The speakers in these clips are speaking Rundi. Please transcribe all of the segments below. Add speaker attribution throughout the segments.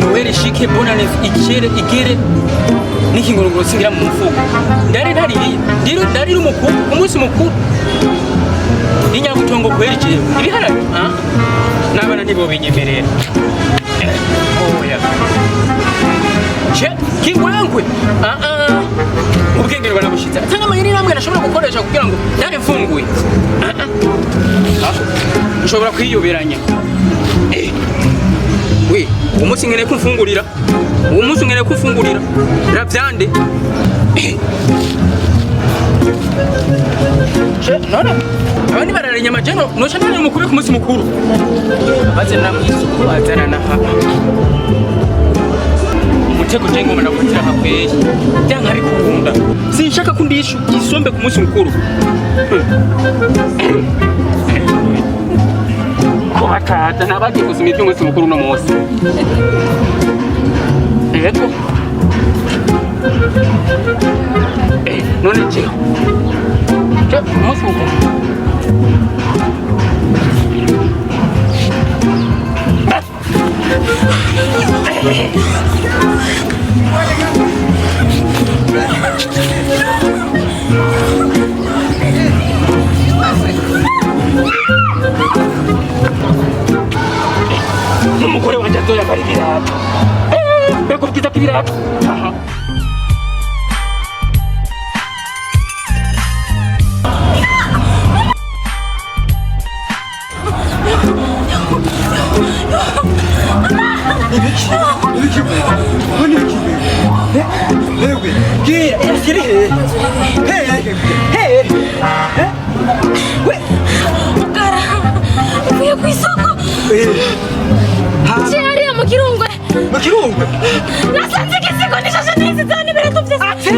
Speaker 1: Noeli shike bona igere n'ikingorongoro singira mu mufuko ndari ndari umukuru umunsi mukuru inyabutongo kwerekeye ibiharage n'abana nibo binyemerera oya che kingwangwe ubwenge barabushitsa cyangwa amayeri namwe nashobora gukoresha kugira ngo nari mfunguye ushobora kwiyoberanya we umunsi ngene kumfungurira uwo munsi ngene kumfungurira ravyande none abandi bararenya majeno noca none mukube ku munsi mukuru baze namwisuku bazana naha umutego jengo mana kutira hakweye byanga bikunda sinshaka kundisha isombe ku munsi mukuru Kata nabaki kusumia mwezi mkuru no mosi. Eko. None chino. Che mwezi mkuru. Umugore wanje atoya bari birato. Beko bita birato. Aha.
Speaker 2: Cihariya mu Kirungwe.
Speaker 1: Mu Kirungwe?
Speaker 2: Nasanze igisigo nishashe neza cyane ibirato byose.
Speaker 1: Ati?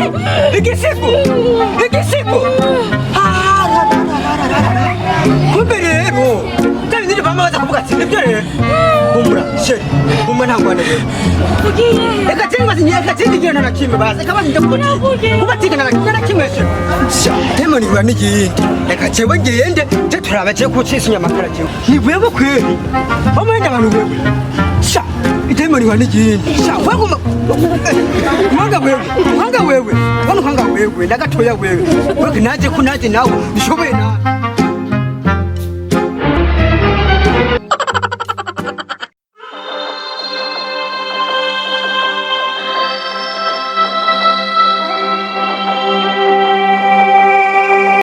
Speaker 1: Igisigo? Igisigo? Kumbe rero kandi ndi bama baza kuvuga ati nibyo rero. Kumbura she kumba ntangwana rero.
Speaker 2: Ugiye.
Speaker 1: Eka cyangwa zinyeka cyindi gihe nta nakimwe baza eka bazinje kubatika na kimwe se. Sha temoni wa nigindi. Eka cyewe ngende je turabaje ku cisi nyamakara cyewe. Ni wewe kweli. Omwenda abantu wewe. Sha itemoni wa nigindi. Sha wewe mwanga wewe. Wano hanga wewe ndagatoya wewe. Wewe naje kunaje nawe nishoboye na